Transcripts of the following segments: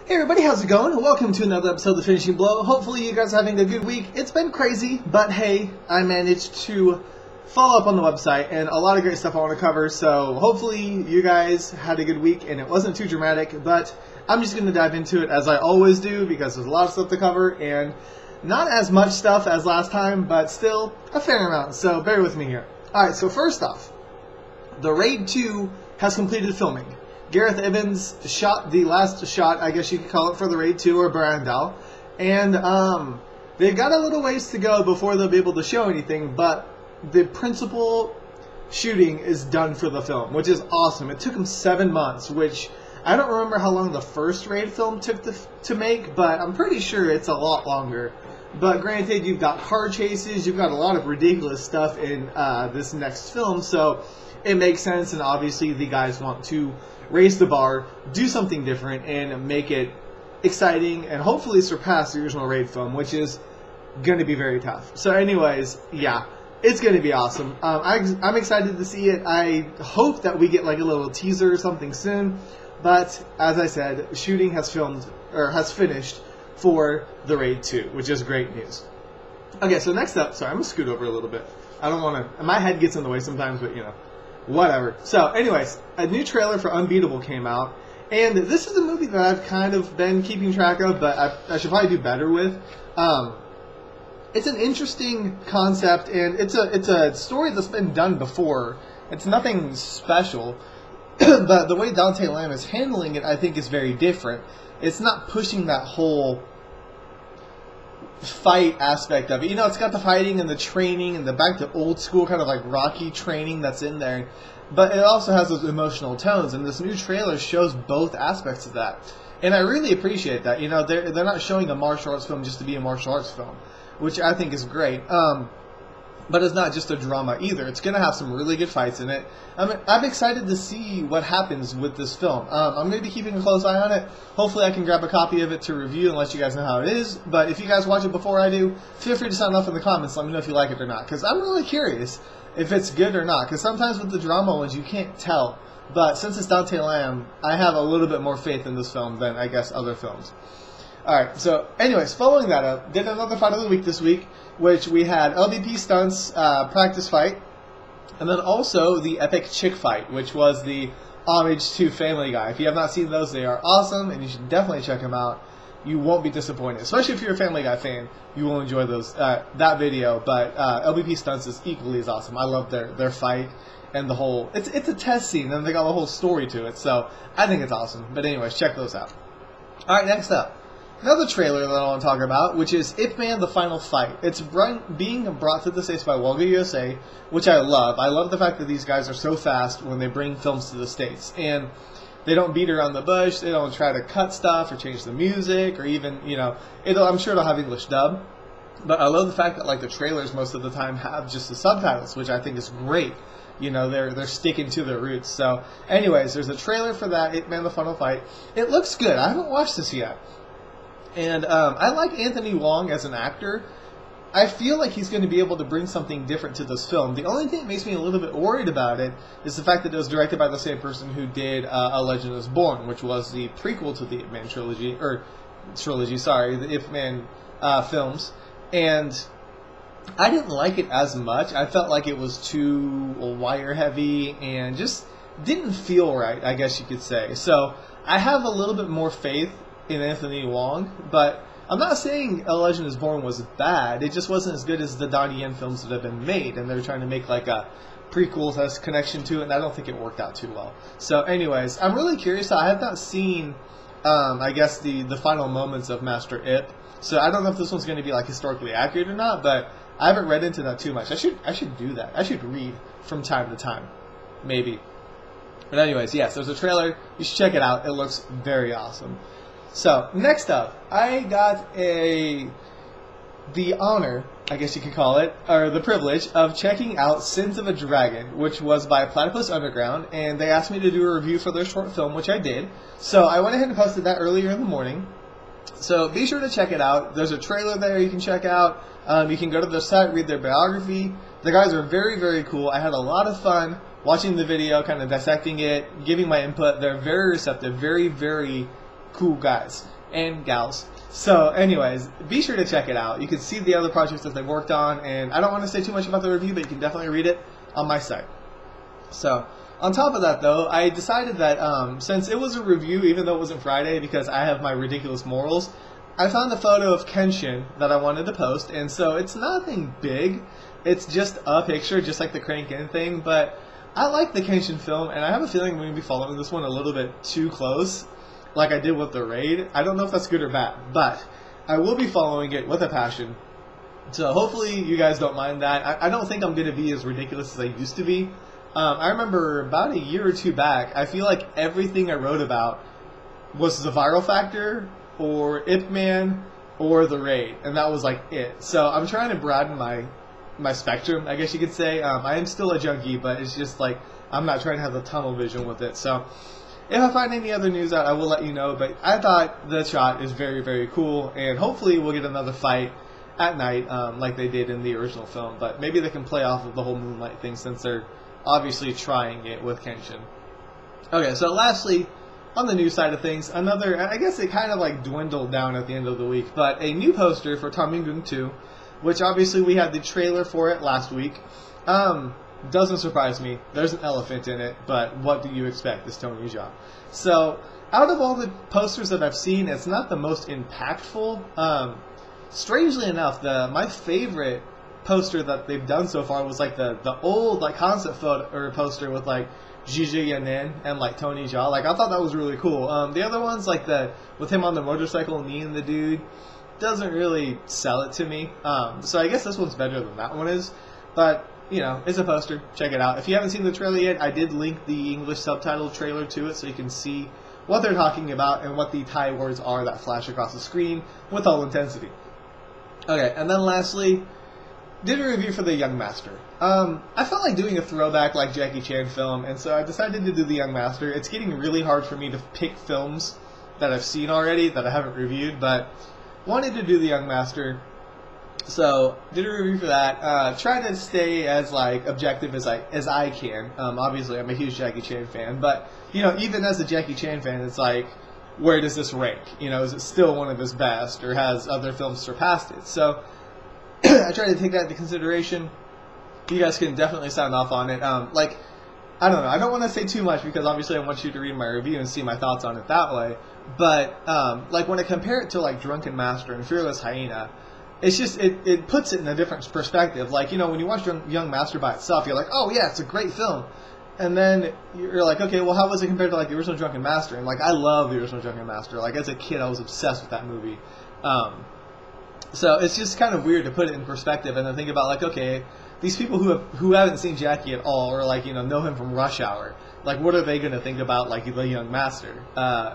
Hey everybody, how's it going? Welcome to another episode of The Finishing Blow. Hopefully you guys are having a good week. It's been crazy, but hey, I managed to follow up on the website and a lot of great stuff I want to cover, so hopefully you guys had a good week and it wasn't too dramatic, but I'm just going to dive into it as I always do because there's a lot of stuff to cover and not as much stuff as last time, but still a fair amount, so bear with me here. Alright, so first off, the Raid 2 has completed filming. Gareth Evans shot the last shot, I guess you could call it, for the Raid 2 or Brandal. And they've got a little ways to go before they'll be able to show anything, but the principal shooting is done for the film, which is awesome. It took them 7 months, which I don't remember how long the first Raid film took to make, but I'm pretty sure it's a lot longer. But granted, you've got car chases, you've got a lot of ridiculous stuff in this next film, so it makes sense, and obviously the guys want to raise the bar, do something different, and make it exciting, and hopefully surpass the original Raid film, which is going to be very tough. So anyways, yeah, it's going to be awesome. I'm excited to see it. I hope that we get like a little teaser or something soon, but as I said, shooting has finished for the Raid 2, which is great news. Okay, so next up, sorry, I'm going to scoot over a little bit. I don't want to, my head gets in the way sometimes, but you know. Whatever. So, anyways, a new trailer for Unbeatable came out, and this is a movie that I've kind of been keeping track of, but I should probably do better with. It's an interesting concept, and it's a story that's been done before. It's nothing special, but the way Dante Lamb is handling it, I think, is very different. It's not pushing that whole fight aspect of it. You know, it's got the fighting and the training and the back to old school kind of like Rocky training that's in there, but it also has those emotional tones, and this new trailer shows both aspects of that, and I really appreciate that. You know, they're not showing a martial arts film just to be a martial arts film, which I think is great. But it's not just a drama either. It's going to have some really good fights in it. I'm excited to see what happens with this film. I'm going to be keeping a close eye on it. Hopefully I can grab a copy of it to review and let you guys know how it is. But if you guys watch it before I do, feel free to sound off in the comments. Let me know if you like it or not. Because I'm really curious if it's good or not. Because sometimes with the drama ones, you can't tell. But since it's Dante Lamb, I have a little bit more faith in this film than, I guess, other films. Alright, so anyways, following that up, did another fight of the week this week, which we had LVP Stunts practice fight, and then also the epic chick fight, which was the homage to Family Guy. If you have not seen those, they are awesome, and you should definitely check them out. You won't be disappointed, especially if you're a Family Guy fan. You will enjoy those that video. But LVP Stunts is equally as awesome. I love their fight and the whole. It's a test scene, and they got a whole story to it, so I think it's awesome. But anyways, check those out. All right, next up. Another trailer that I want to talk about, which is Ip Man: The Final Fight. It's being brought to the States by Wolga USA, which I love. I love the fact that these guys are so fast when they bring films to the States. And they don't beat around the bush, they don't try to cut stuff or change the music, or even, you know, I'm sure it'll have English dub. But I love the fact that, like, the trailers most of the time have just the subtitles, which I think is great. You know, they're sticking to their roots. So, anyways, there's a trailer for that, Ip Man: The Final Fight. It looks good. I haven't watched this yet. And I like Anthony Wong as an actor. I feel like he's going to be able to bring something different to this film. The only thing that makes me a little bit worried about it is the fact that it was directed by the same person who did A Legend Is Born, which was the prequel to the Ip Man trilogy, the Ip Man films. And I didn't like it as much. I felt like it was too wire heavy and just didn't feel right, I guess you could say. So I have a little bit more faith in Anthony Wong, but I'm not saying A Legend Is Born was bad. It just wasn't as good as the Donnie Yen films that have been made, and they're trying to make like a prequel that has connection to it, and I don't think it worked out too well. So anyways, I'm really curious. I have not seen, I guess, the final moments of Master Ip, so I don't know if this one's going to be like historically accurate or not, but I haven't read into that too much. I should do that. I should read from time to time, maybe. But anyways, yes, there's a trailer. You should check it out. It looks very awesome. So, next up, I got the honor, I guess you could call it, or the privilege, of checking out Sins of a Dragon, which was by Platypus Underground, and they asked me to do a review for their short film, which I did. So, I went ahead and posted that earlier in the morning. So, be sure to check it out. There's a trailer there you can check out. You can go to their site, read their biography. The guys are very, very cool. I had a lot of fun watching the video, kind of dissecting it, giving my input. They're very receptive, very, very cool guys. and gals. So anyways, be sure to check it out. You can see the other projects that they've worked on, and I don't want to say too much about the review, but you can definitely read it on my site. So on top of that, though, I decided that since it was a review, even though it wasn't Friday, because I have my ridiculous morals, I found a photo of Kenshin that I wanted to post, and so it's nothing big. It's just a picture, just like the Crank In thing, but I like the Kenshin film, and I have a feeling I'm going to be following this one a little bit too close, like I did with the Raid. I don't know if that's good or bad, but I will be following it with a passion. So hopefully you guys don't mind that. I don't think I'm going to be as ridiculous as I used to be. I remember about a year or two back, I feel like everything I wrote about was the Viral Factor, or Ip Man, or the Raid, and that was like it. So I'm trying to broaden my spectrum, I guess you could say. I am still a junkie, but it's just like I'm not trying to have the tunnel vision with it. So if I find any other news out, I will let you know. But I thought the shot is very, very cool, and hopefully we'll get another fight at night like they did in the original film. But maybe they can play off of the whole Moonlight thing, since they're obviously trying it with Kenshin. Okay, so lastly, on the news side of things, another, I guess it kind of like dwindled down at the end of the week, but a new poster for Tom Yum Goong 2, which obviously we had the trailer for it last week. Doesn't surprise me. There's an elephant in it, but what do you expect? It's Tony Jaa. So, out of all the posters that I've seen, it's not the most impactful. Strangely enough, my favorite poster that they've done so far was like the old like concept photo or poster with like Gigi Yanin and like Tony Jaa. Like I thought that was really cool. The other ones, like with him on the motorcycle, me and the dude, doesn't really sell it to me. So I guess this one's better than that one is. But you know, it's a poster. Check it out. If you haven't seen the trailer yet, I did link the English subtitle trailer to it, so you can see what they're talking about and what the Thai words are that flash across the screen with all intensity. Okay, and then lastly, did a review for The Young Master. I felt like doing a throwback like Jackie Chan film, and so I decided to do The Young Master. It's getting really hard for me to pick films that I've seen already that I haven't reviewed, but wanted to do The Young Master. So did a review for that. Try to stay as like objective as I can. Obviously, I'm a huge Jackie Chan fan, but you know, even as a Jackie Chan fan, it's like, where does this rank? You know, is it still one of his best, or has other films surpassed it? So I try to take that into consideration. You guys can definitely sign off on it. Like, I don't know. I don't want to say too much because obviously I want you to read my review and see my thoughts on it that way. But like when I compare it to like Drunken Master and Fearless Hyena, it's just it puts it in a different perspective. Like, you know, when you watch Young Master by itself, you're like, oh yeah, it's a great film. And then you're like, okay, well, how was it compared to like the original Drunken Master? And like, I love the original Drunken Master. Like as a kid, I was obsessed with that movie. So it's just kind of weird to put it in perspective and then think about like, okay, these people who haven't seen Jackie at all, or like, you know him from Rush Hour, like what are they going to think about like the Young Master?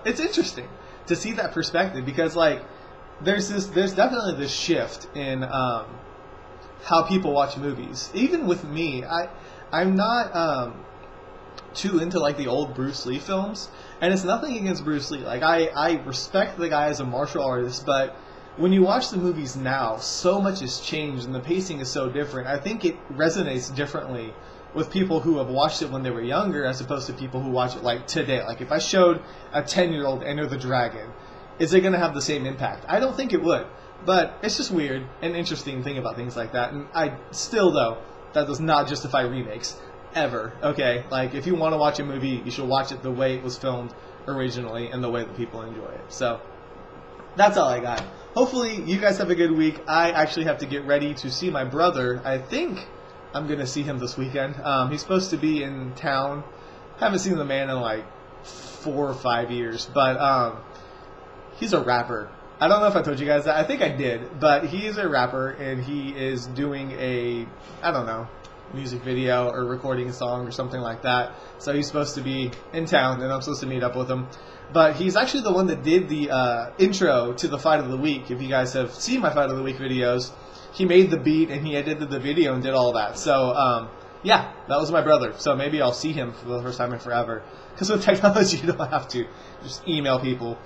It's interesting to see that perspective because like there's definitely this shift in how people watch movies. Even with me, I'm not too into like the old Bruce Lee films, and it's nothing against Bruce Lee. Like I respect the guy as a martial artist, but when you watch the movies now, so much has changed and the pacing is so different. I think it resonates differently with people who have watched it when they were younger as opposed to people who watch it like today. Like if I showed a 10-year-old Enter the Dragon, is it going to have the same impact? I don't think it would. But it's just weird and interesting thing about things like that. And I still, though, that does not justify remakes. Ever. Okay? Like if you want to watch a movie, you should watch it the way it was filmed originally and the way that people enjoy it. So that's all I got. Hopefully you guys have a good week. I actually have to get ready to see my brother. I think I'm going to see him this weekend. He's supposed to be in town. Haven't seen the man in like 4 or 5 years. But he's a rapper. I don't know if I told you guys that. I think I did. But he's a rapper and he is doing a, I don't know, music video or recording a song or something like that. So he's supposed to be in town and I'm supposed to meet up with him. But he's actually the one that did the intro to the Fight of the Week. If you guys have seen my Fight of the Week videos, he made the beat and he edited the video and did all that. So yeah, that was my brother. So maybe I'll see him for the first time in forever. Because with technology, you don't have to just email people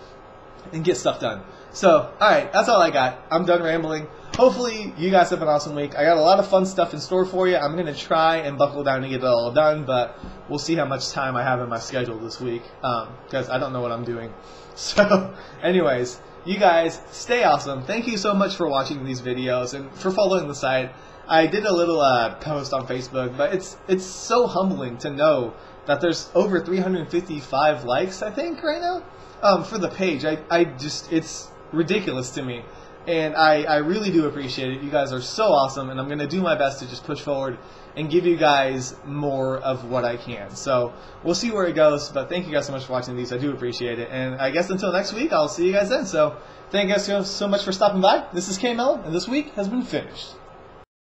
and get stuff done. So, alright, that's all I got. I'm done rambling. hopefully you guys have an awesome week. I got a lot of fun stuff in store for you. I'm going to try and buckle down to get it all done, but we'll see how much time I have in my schedule this week, because I don't know what I'm doing. So, anyways, you guys stay awesome. Thank you so much for watching these videos and for following the site. I did a little post on Facebook, but it's so humbling to know that there's over 355 likes, I think, right now, for the page. I just, it's ridiculous to me, and I really do appreciate it. You guys are so awesome, and I'm going to do my best to just push forward and give you guys more of what I can. So we'll see where it goes, but thank you guys so much for watching these. I do appreciate it, and I guess until next week, I'll see you guys then. So thank you guys so much for stopping by. This is K Melon, and this week has been finished.